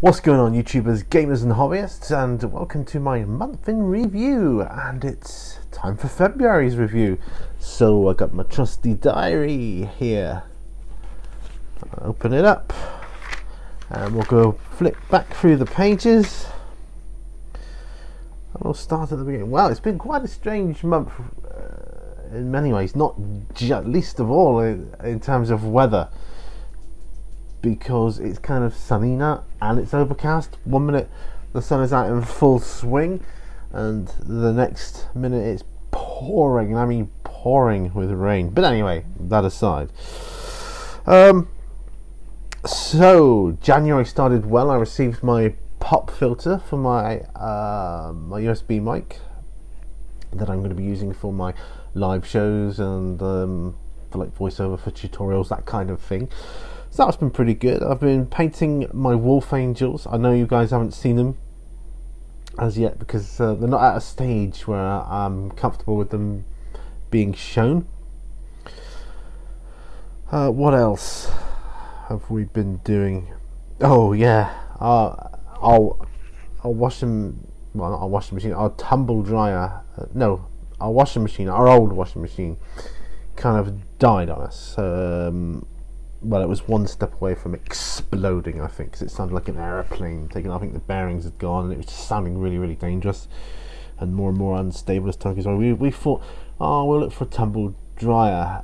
What's going on, YouTubers, gamers and hobbyists, and welcome to my month in review. And it's time for February's review. So I got my trusty diary here. I'll open it up and we'll go flip back through the pages and we'll start at the beginning. Well, it's been quite a strange month in many ways, not least of all in terms of weather, because it's kind of sunny now and it's overcast. 1 minute the sun is out in full swing and the next minute it's pouring, and I mean pouring with rain. But anyway, that aside, so January started well. I received my pop filter for my my USB mic that I'm going to be using for my live shows and for like voiceover for tutorials, that kind of thing. So that's been pretty good. I've been painting my wolf angels. I know you guys haven't seen them as yet because they're not at a stage where I'm comfortable with them being shown. What else have we been doing? Oh yeah, I'll wash them. Well, not our washing machine, our tumble dryer. No, our washing machine, our old washing machine, kind of died on us. Well, it was one step away from exploding, I think, because it sounded like an aeroplane taking. I think the bearings had gone, and it was just sounding really, really dangerous and more unstable as time goes on. We thought, oh, we'll look for a tumble dryer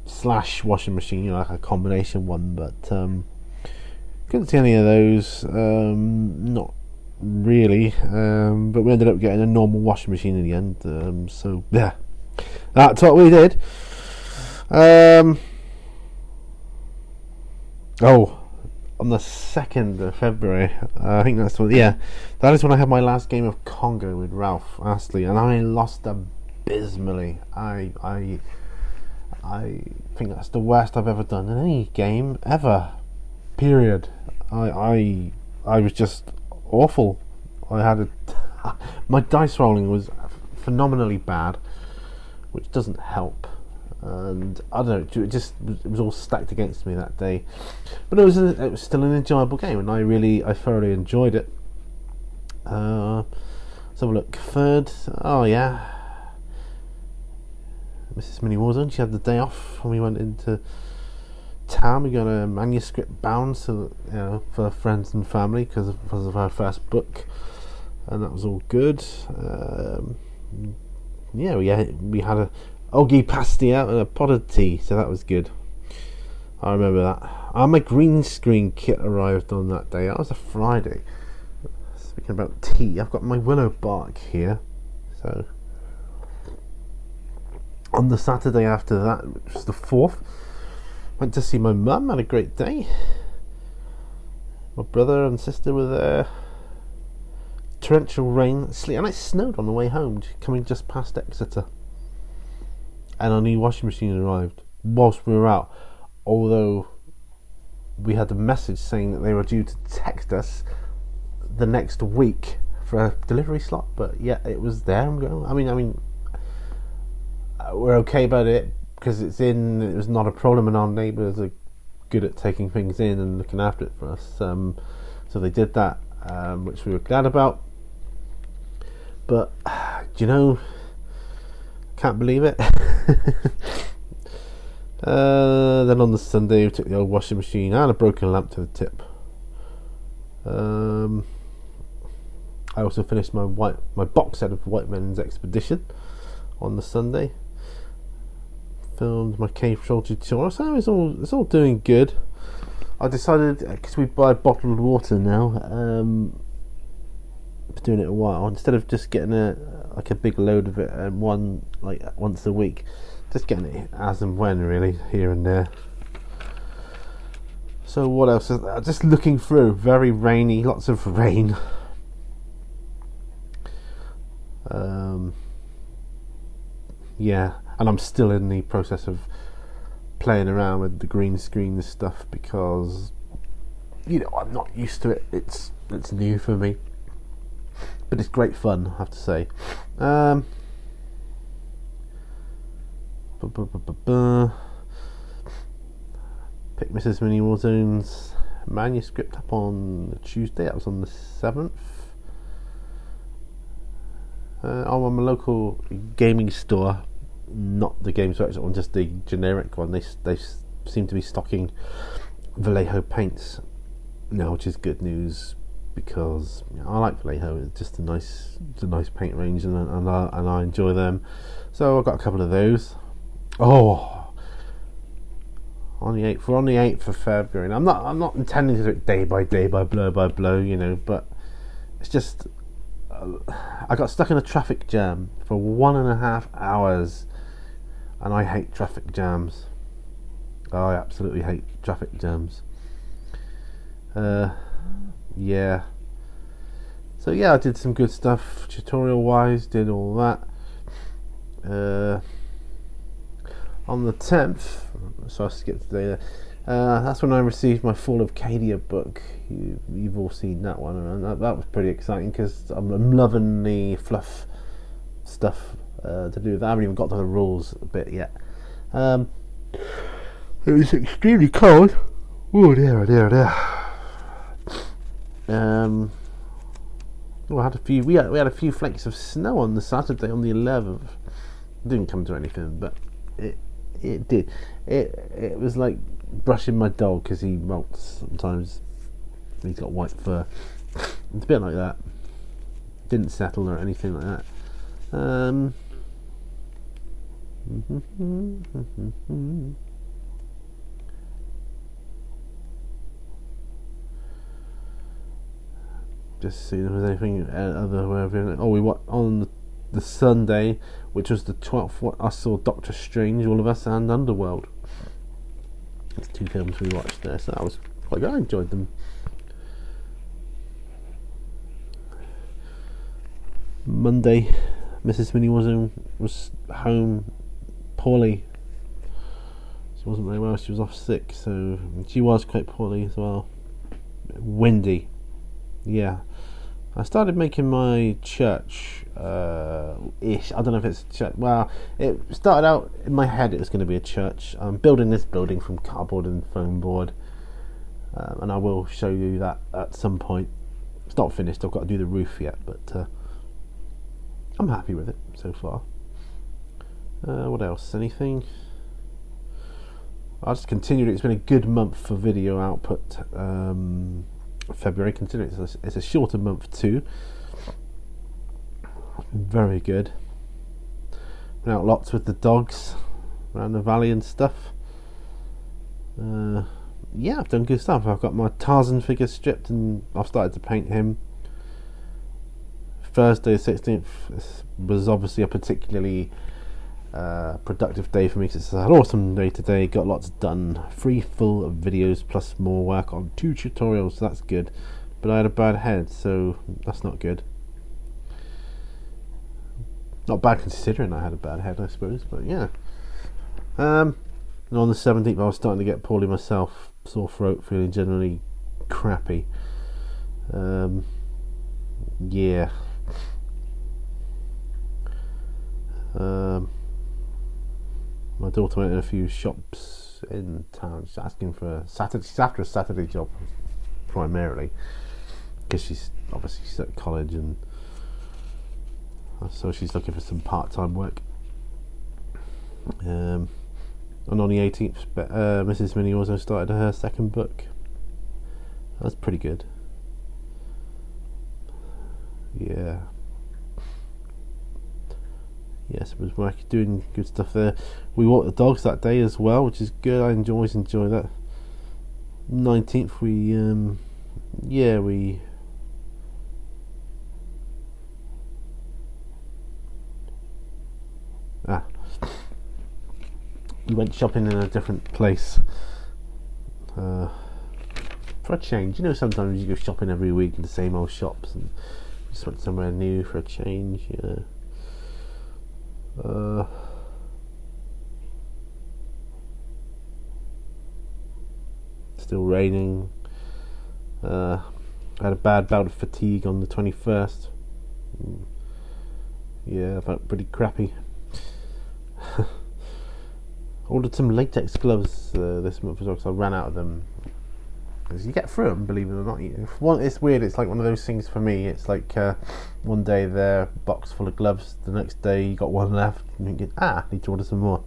slash washing machine, you know, like a combination one, but couldn't see any of those. Not really, but we ended up getting a normal washing machine in the end. So yeah, that's what we did. Oh, on the 2nd of February, I think that's what. Yeah, that is when I had my last game of Congo with Ralph Astley, and I lost abysmally. I think that's the worst I've ever done in any game ever. Period. I was just awful. I had my dice rolling was phenomenally bad, which doesn't help. And I don't know, it was all stacked against me that day, but it was still an enjoyable game, and I thoroughly enjoyed it. Let's have a look. 3rd, oh yeah, Mrs. Mini Warzone, she had the day off when we went into town. We got a manuscript bound, so you know, for friends and family because of our first book, and that was all good. Yeah, we had a Oggy pasty out and a pot of tea, so that was good. I remember that. My green screen kit arrived on that day. That was a Friday. Speaking about tea, I've got my willow bark here. So on the Saturday after that, which was the 4th, went to see my mum. Had a great day. My brother and sister were there. Torrential rain, and it snowed on the way home, coming just past Exeter. And our new washing machine arrived whilst we were out, although we had a message saying that they were due to text us the next week for a delivery slot. But yeah, it was there. I mean, we're okay about it because it's in. It was not a problem, and our neighbours are good at taking things in and looking after it for us. So they did that, which we were glad about. But do you know? Can't believe it. Then on the Sunday we took the old washing machine and a broken lamp to the tip. I also finished my box set of White Men's Expedition on the Sunday. Filmed my cave troll tutorial, so it's all doing good. I decided, because we buy bottled water now, been doing it a while, instead of just getting a big load of it and once a week, just getting it as and when, really, here and there. So what else? Just looking through, very rainy, lots of rain. Yeah, and I'm still in the process of playing around with the green screen and stuff because, you know, I'm not used to it. It's new for me. But it's great fun, I have to say. Pick Mrs. Mini Warzone's manuscript up on Tuesday. That was on the 7th. On my local gaming store, not the Games Workshop one, just the generic one. They seem to be stocking Vallejo paints now, which is good news because I like Vallejo. It's just a nice paint range, and I enjoy them. So I've got a couple of those. Oh, on the 8th. We're on the 8th of February, and I'm not intending to do it day by day, by blow, you know. But it's just I got stuck in a traffic jam for 1.5 hours, and I hate traffic jams. I absolutely hate traffic jams. Yeah. So yeah, I did some good stuff tutorial wise, did all that. On the 10th, so I skipped the day there, that's when I received my Fall of Cadia book. You've all seen that one, and that was pretty exciting because I'm loving the fluff stuff to do with that. I haven't even got to the rules a bit yet. It was extremely cold. Oh dear, oh dear, oh dear. We had a few flakes of snow on the Saturday, on the 11th. It didn't come to anything, but it did. It was like brushing my dog because he molts sometimes. He's got white fur. It's a bit like that. Didn't settle or anything like that. Just see if there's anything other way of doing it. Oh, we watched on the Sunday, which was the 12th. I saw Doctor Strange, All of Us, and Underworld. It's 2 films we watched there, so that was quite good. I enjoyed them. Monday, Mrs. Minnie was home poorly. She wasn't very well. She was off sick, so she was quite poorly as well. Windy. Yeah, I started making my church ish. I don't know if it's a church. Well, it started out in my head it was going to be a church. I'm building this building from cardboard and foam board, and I will show you that at some point. It's not finished. I've got to do the roof yet, but I'm happy with it so far. What else? Anything? I'll just continue. It's been a good month for video output. February, considering it's a shorter month too. Very good. Been out lots with the dogs around the valley and stuff. Yeah, I've done good stuff. I've got my Tarzan figure stripped and I've started to paint him. Thursday the 16th was obviously a particularly productive day for me because it's an awesome day today. Got lots done. 3 full videos plus more work on 2 tutorials, so that's good. But I had a bad head, so that's not good. Not bad considering I had a bad head, I suppose, but yeah. And on the 17th I was starting to get poorly myself. Sore throat, feeling generally crappy. Yeah. My daughter went in a few shops in town. She's asking for a Saturday. She's after a Saturday job primarily because she's at college, and so she's looking for some part-time work. And on the 18th, Mrs. Minnie also started her second book. That's pretty good. Yeah. Yes, it was doing good stuff there. We walked the dogs that day as well, which is good. I always enjoy that. 19th, we went shopping in a different place for a change. You know, sometimes you go shopping every week in the same old shops, and just went somewhere new for a change. Yeah. Still raining. I had a bad bout of fatigue on the 21st. Yeah, I felt pretty crappy. Ordered some latex gloves this month as well because I ran out of them because you get through them, believe it or not. It's weird. It's like one of those things for me. It's like one day they're box full of gloves, the next day you got one left, and you think, need to order some more.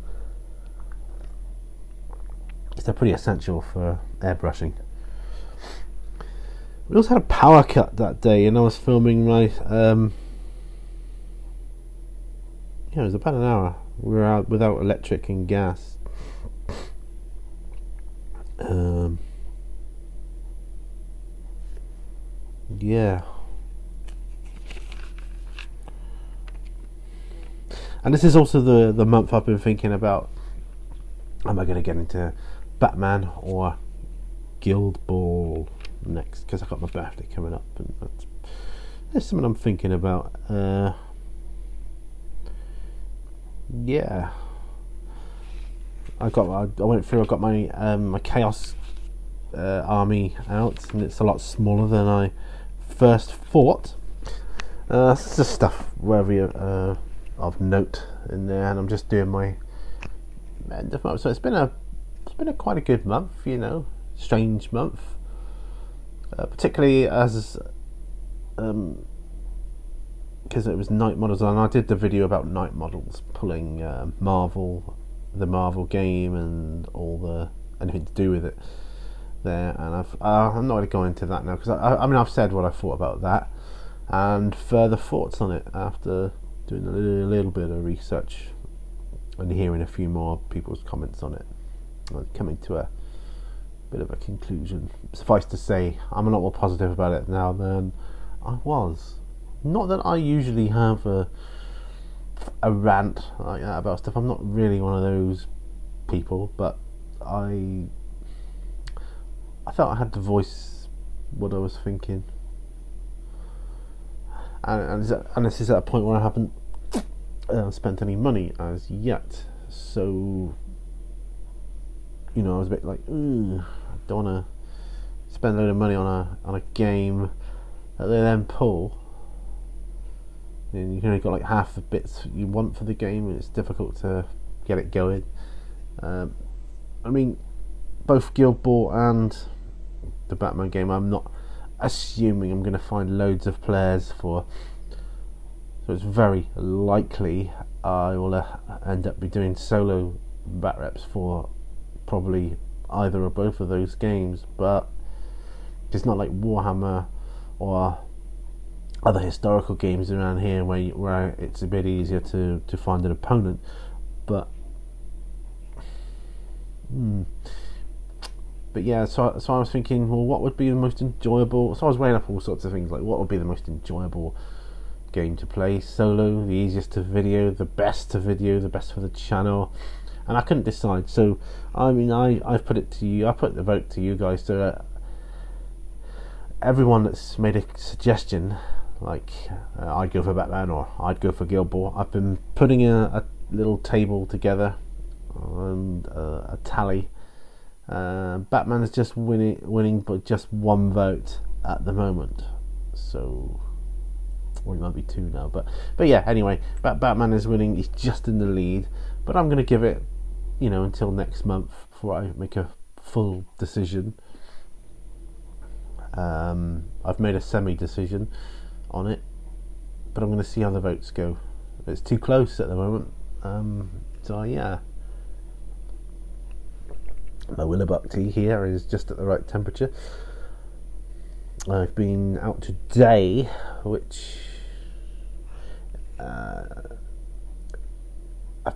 They're pretty essential for airbrushing. We also had a power cut that day, and I was filming my it was about an hour. We were out without electric and gas. Yeah. And this is also the month I've been thinking about, am I going to get into Batman or Guild Ball next, because I've got my birthday coming up, and that's something I'm thinking about. Yeah, I went through. I got my my Chaos army out, and it's a lot smaller than I first thought. It's just stuff wherever of note in there, and I'm just doing my end of month. So it's been a quite a good month, you know, strange month, particularly as because it was night models, and I did the video about night models, pulling the Marvel game and all the anything to do with it there, and I'm not going to go into that now, because I mean I've said what I thought about that, and further thoughts on it after doing a little bit of research and hearing a few more people's comments on it. I'm coming to a bit of a conclusion. Suffice to say, I'm a lot more positive about it now than I was. Not that I usually have a rant like that about stuff. I'm not really one of those people, but I felt I had to voice what I was thinking, and this is at a point where I haven't spent any money as yet, so you know I was a bit like, I don't want to spend a load of money on a game that they then pull, and you've only got like half the bits you want for the game, and it's difficult to get it going. I mean, both Guild Ball and the Batman game, I'm not assuming I'm going to find loads of players for, so it's very likely I will end up be doing solo bat reps for probably either or both of those games. But it's not like Warhammer or other historical games around here where it's a bit easier to find an opponent. But yeah, so I was thinking, well, what would be the most enjoyable? So I was weighing up all sorts of things, like what would be the most enjoyable game to play solo, the easiest to video, the best to video, the best for the channel, and I couldn't decide. So I mean, I've put it to you, I put the vote to you guys, so everyone that's made a suggestion, like I'd go for Batman or I'd go for Guild Ball, I've been putting a little table together and a tally. Batman is just winning but just one vote at the moment, so, or it might be two now, but yeah, anyway, Batman is winning, he's just in the lead, but I'm going to give it, you know, until next month before I make a full decision. I've made a semi-decision on it, but I'm going to see how the votes go. It's too close at the moment, so yeah. My Willowbuck tea here is just at the right temperature. I've been out today, which I've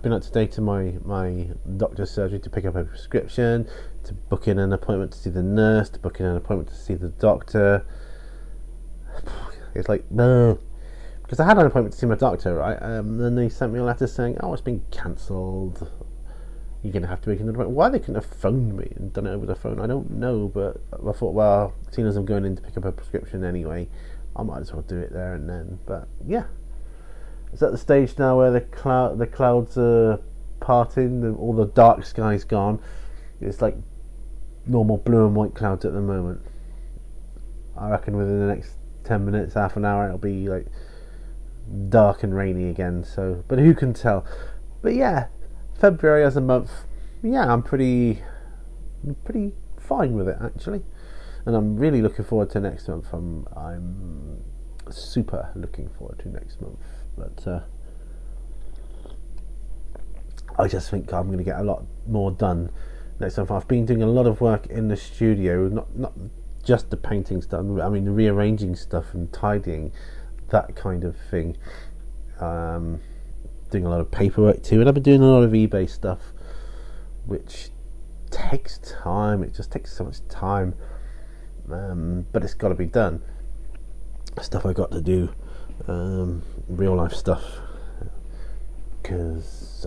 been out today to my doctor's surgery to pick up a prescription, to book in an appointment to see the nurse, to book in an appointment to see the doctor. It's like, no, because I had an appointment to see my doctor, right? Then they sent me a letter saying, oh, it's been cancelled, you're going to have to make another appointment. Why they couldn't have phoned me and done it over the phone, I don't know, but I thought, well, seeing as I'm going in to pick up a prescription anyway, I might as well do it there and then. But yeah, it's at the stage now where the clouds are parting, all the dark sky's gone. It's like normal blue and white clouds at the moment. I reckon within the next 10 minutes, half an hour, it'll be like dark and rainy again, so, but who can tell. But yeah, February as a month, yeah, I'm pretty fine with it, actually. and I'm really looking forward to next month. I'm super looking forward to next month, but I just think I'm going to get a lot more done next month. I've been doing a lot of work in the studio, not just the painting stuff. I mean, the rearranging stuff and tidying, that kind of thing. Doing a lot of paperwork too, and I've been doing a lot of eBay stuff, which takes time. It just takes so much time, but it's got to be done. Stuff I got to do, real life stuff, because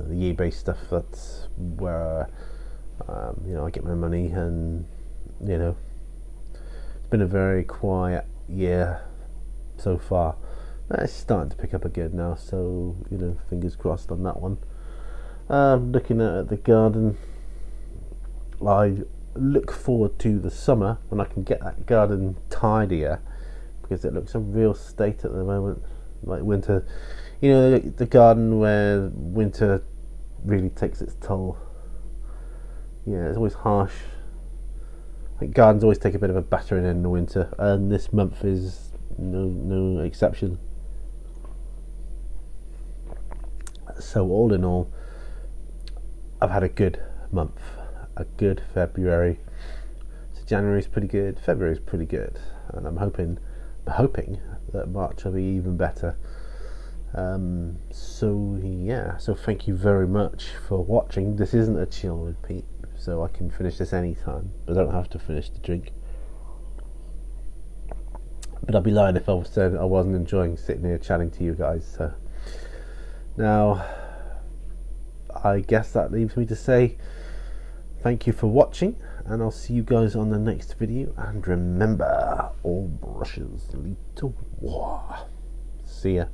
the eBay stuff, that's where I get my money, and it's been a very quiet year so far. It's starting to pick up again now, so fingers crossed on that one. Looking at the garden, I look forward to the summer when I can get that garden tidier, because it looks a real state at the moment. Like winter, the garden where winter really takes its toll. Yeah, it's always harsh. I think gardens always take a bit of a battering in the winter, and this month is no exception. So all in all, I've had a good month, a good February. So January's pretty good, February's pretty good, and I'm hoping that March will be even better. So thank you very much for watching. This isn't a chill with Pete, so I can finish this anytime. I don't have to finish the drink. But I'd be lying if I said I wasn't enjoying sitting here chatting to you guys. So now, I guess that leaves me to say thank you for watching, and I'll see you guys on the next video. And remember, all brushes lead to war. See ya.